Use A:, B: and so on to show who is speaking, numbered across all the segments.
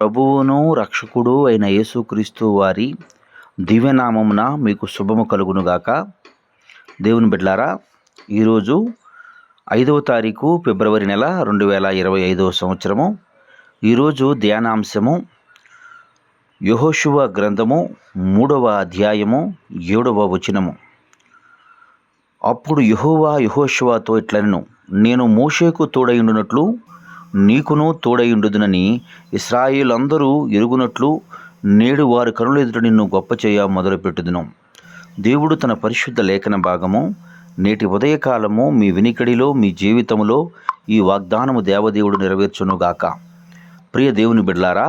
A: ప్రభువును రక్షకుడు అయిన యేసుక్రీస్తు వారి దివ్యనామమున మీకు శుభము కలుగునుగాక. దేవుని బిడ్డలారా, ఈరోజు 5వ తారీఖు ఫిబ్రవరి నెల 2025 సంవత్సరము. ఈరోజు ధ్యానాంశము యెహోషువ గ్రంథము 3వ అధ్యాయము 7వ వచనము. అప్పుడు యెహోవా యెహోషువతో ఇట్లనెను, నేను మోషేకు తోడయుండునట్లు నీకును తోడయుండుదునని ఇశ్రాయేలందరూ ఎరుగునట్లు నేడు వారి కనుల ఎదుట నిన్ను గొప్ప చేయ మొదలుపెట్టుదును. దేవుడు తన పరిశుద్ధ లేఖన భాగము నేటి ఉదయకాలము మీ వినికిడిలో, మీ జీవితంలో ఈ వాగ్దానము దేవదేవుడు నెరవేర్చునుగాక. ప్రియ దేవుని బిడ్డలారా,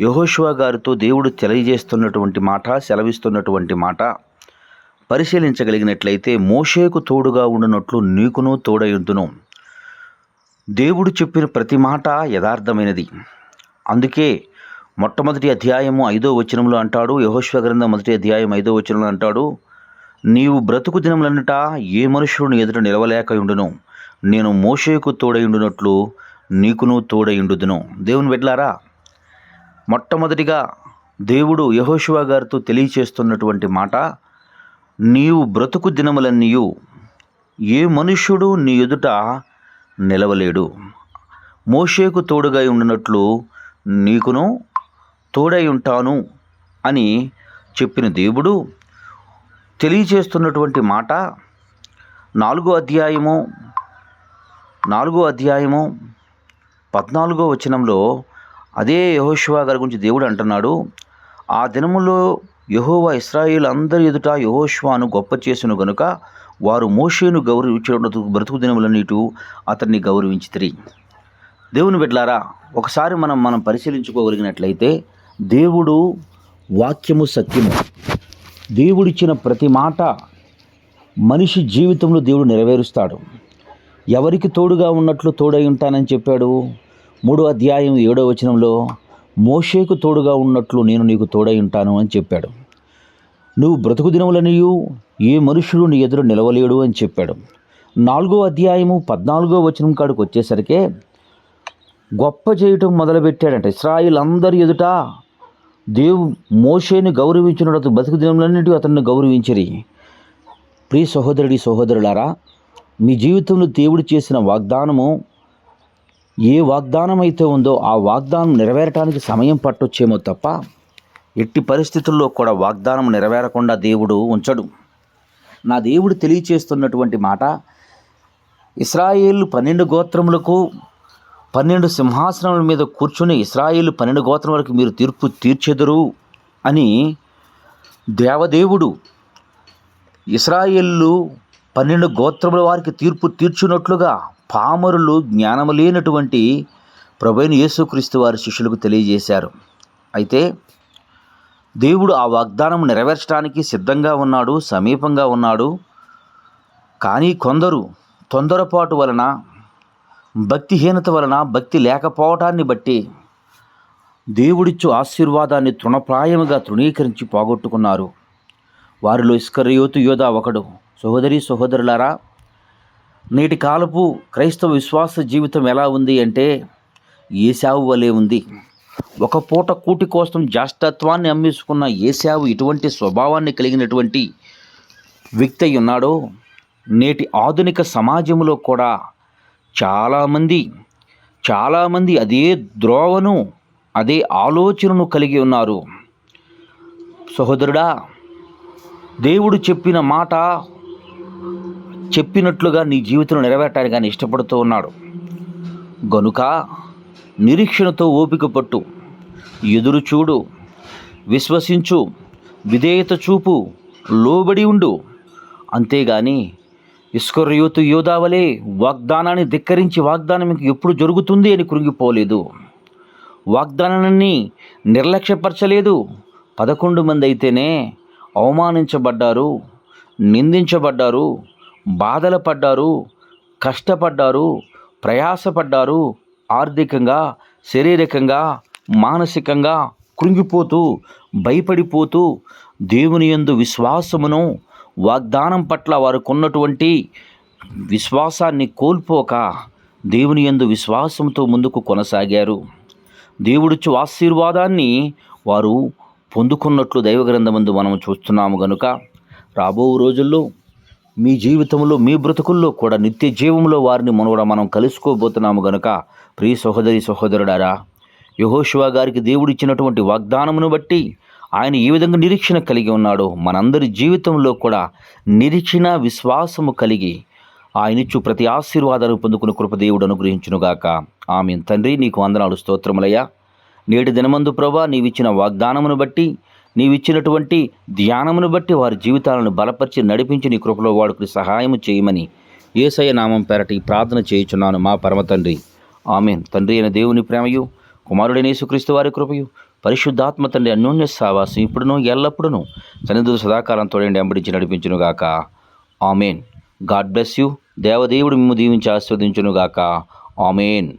A: యెహోషువ గారితో దేవుడు తెలియజేస్తున్నటువంటి మాట, సెలవిస్తున్నటువంటి మాట పరిశీలించగలిగినట్లయితే, మోషేకు తోడుగా ఉండునట్లు నీకును తోడయుందును. దేవుడు చెప్పిన ప్రతి మాట యథార్థమైనది. అందుకే మొట్టమొదటి అధ్యాయము 5వ వచనంలో అంటాడు, యెహోషువ గ్రంథం 1వ అధ్యాయం 5వ వచనంలో అంటాడు, నీవు బ్రతుకు దినములన్నిట ఏ మనుషుని ఎదుట నిలవలేకయుండును, నేను మోషేకు తోడయుండునట్లు నీకును తోడయుండుదును. దేవుని బిడ్డలారా, మొట్టమొదటిగా దేవుడు యెహోషువ గారితో తెలియచేస్తున్నటువంటి మాట, నీవు బ్రతుకు దినములన్నీయు ఏ మనుష్యుడు నీ ఎదుట నిలవలేడు, మోషేకు తోడుగా ఉండినట్లు నీకును తోడై ఉంటాను అని చెప్పిన దేవుడు తెలియచేస్తున్నటువంటి మాట 4వ అధ్యాయము 14వ వచనంలో అదే యెహోషువ గారి గురించి దేవుడు అంటున్నాడు, ఆ దినములో యెహోవా ఇశ్రాయేలు అందరి ఎదుట యెహోషువను గొప్ప చేసును గనుక వారు మోషేను గౌరవించినట్టు బ్రతుకు దినములన్నిటూ అతన్ని గౌరవించితిరి. దేవుని బిడ్డలారా, ఒకసారి మనం పరిశీలించుకోగలిగినట్లయితే, దేవుడు వాక్యము సత్యము. దేవుడిచ్చిన ప్రతి మాట మనిషి జీవితంలో దేవుడు నెరవేరుస్తాడు. ఎవరికి తోడుగా ఉన్నట్లు తోడై ఉంటానని చెప్పాడు. 3వ అధ్యాయం 7వ వచనంలో మోషేకు తోడుగా ఉన్నట్లు నేను నీకు తోడై ఉంటాను అని చెప్పాడు. నువ్వు బ్రతుకు దినములనియు ఏ మనుషుడు నీ ఎదురు నిలవలేడు అని చెప్పాడు. 4వ అధ్యాయము 14వ వచనం కాడికి వచ్చేసరికి గొప్ప చేయటం మొదలుపెట్టాడంట. ఇశ్రాయేలు అందరి ఎదుట మోషేని గౌరవించినట్టు బ్రతుకు దినములన్నిటి అతన్ని గౌరవించిరి. ప్రియ సహోదరుడి సహోదరులారా, మీ జీవితంలో దేవుడు చేసిన వాగ్దానము ఏ వాగ్దానం అయితే ఉందో ఆ వాగ్దానం నెరవేరటానికి సమయం పట్టొచ్చేమో తప్ప ఎట్టి పరిస్థితుల్లో కూడా వాగ్దానం నెరవేరకుండా దేవుడు ఉంచడు. నా దేవుడు తెలియచేస్తున్నటువంటి మాట, ఇశ్రాయేలు 12 గోత్రములకు 12 సింహాసనముల మీద కూర్చుని ఇశ్రాయేలు 12 గోత్రములకు మీరు తీర్పు తీర్చెదరు అని దేవదేవుడు ఇశ్రాయేలు 12 గోత్రముల వారికి తీర్పు తీర్చున్నట్లుగా పామరులు, జ్ఞానము లేనటువంటి ప్రభువైన యేసుక్రీస్తు వారి శిష్యులకు తెలియజేశారు. అయితే దేవుడు ఆ వాగ్దానం నెరవేర్చడానికి సిద్ధంగా ఉన్నాడు, సమీపంగా ఉన్నాడు. కానీ కొందరు తొందరపాటు వలన, భక్తిహీనత వలన, భక్తి లేకపోవటాన్ని బట్టి దేవుడిచ్చు ఆశీర్వాదాన్ని తృణప్రాయముగా తృణీకరించి పోగొట్టుకున్నారు. వారిలో ఇస్కరియోతు యోధా ఒకడు. సహోదరి సహోదరులారా, నేటి కాలపు క్రైస్తవ విశ్వాస జీవితం ఎలా ఉంది అంటే ఏశావు వలె ఉంది. ఒక పూట కూటి కోసం జ్యేష్ఠత్వాన్ని అమ్మేసుకున్న ఏశావు ఇటువంటి స్వభావాన్ని కలిగినటువంటి వ్యక్తి అయి ఉన్నాడో, నేటి ఆధునిక సమాజంలో కూడా చాలామంది అదే ద్రోవను, అదే ఆలోచనను కలిగి ఉన్నారు. సహోదరుడా, దేవుడు చెప్పిన మాట చెప్పినట్లుగా నీ జీవితంలో నెరవేరటానికి ఆయన ఇష్టపడుతూ ఉన్నాడు. గనుక నిరీక్షణతో ఓపిక పట్టు, ఎదురు చూడు, విశ్వసించు, విధేయత చూపు, లోబడి ఉండు. అంతేగాని ఇస్కరియోతు యోధా వలె వాగ్దానాన్ని ధిక్కరించి వాగ్దానం మీకు ఎప్పుడు జరుగుతుంది అని కృంగిపోలేదు. వాగ్దానాన్ని నిర్లక్ష్యపరచలేదు. 11 మంది అయితేనే అవమానించబడ్డారు, నిందించబడ్డారు, బాధలు పడ్డారు, కష్టపడ్డారు, ప్రయాసపడ్డారు. ఆర్థికంగా, శారీరకంగా, మానసికంగా కృంగిపోతూ, భయపడిపోతూ దేవుని యందు విశ్వాసమును, వాగ్దానం పట్ల వారికి ఉన్నటువంటి విశ్వాసాన్ని కోల్పోక దేవుని యందు విశ్వాసంతో ముందుకు కొనసాగారు. దేవుడిచ్చు ఆశీర్వాదాన్ని వారు పొందుకున్నట్లు దైవ గ్రంథమందు మనం చూస్తున్నాము గనుక రాబో రోజుల్లో మీ జీవితంలో మీ బ్రతుకుల్లో కూడా నిత్య జీవంలో వారిని మనం కలుసుకోబోతున్నాము గనుక ప్రియ సహోదరి సహోదరుడారా, యెహోషువ గారికి దేవుడిచ్చినటువంటి వాగ్దానమును బట్టి ఆయన ఏ విధంగా నిరీక్షణ కలిగి ఉన్నాడో మనందరి జీవితంలో కూడా నిరీక్షణ విశ్వాసము కలిగి ఆయనిచ్చు ప్రతి ఆశీర్వాదాన్ని పొందుకుని కృప దేవుడు అనుగ్రహించునుగాక. ఆమేన్. తండ్రి, నీకు వందనాలు, స్తోత్రములయ్యా. నేటి దినమందు ప్రభా నీవిచ్చిన వాగ్దానమును బట్టి, నీవిచ్చినటువంటి ధ్యానమును బట్టి వారి జీవితాలను బలపరిచి నడిపించి నీ కృపలో వాడుకుని సహాయము చేయమని యేసయ్య నామం పేరట ఈ ప్రార్థన చేయుచున్నాను మా పరమ తండ్రి. ఆమేన్. తండ్రి అయిన దేవుని ప్రేమయు, కుమారుడైన యేసుక్రీస్తు వారి కృపయు, పరిశుద్ధాత్మ తండ్రి అన్యోన్య సావాసం ఇప్పుడును ఎల్లప్పుడూ సన్నిధులు సదాకాలం తోడండి వెంబడించి నడిపించునుగాక. ఆమేన్. God bless you. దేవదేవుడు మిమ్ము దీవించి ఆశీర్వదించునుగాక. ఆమేన్.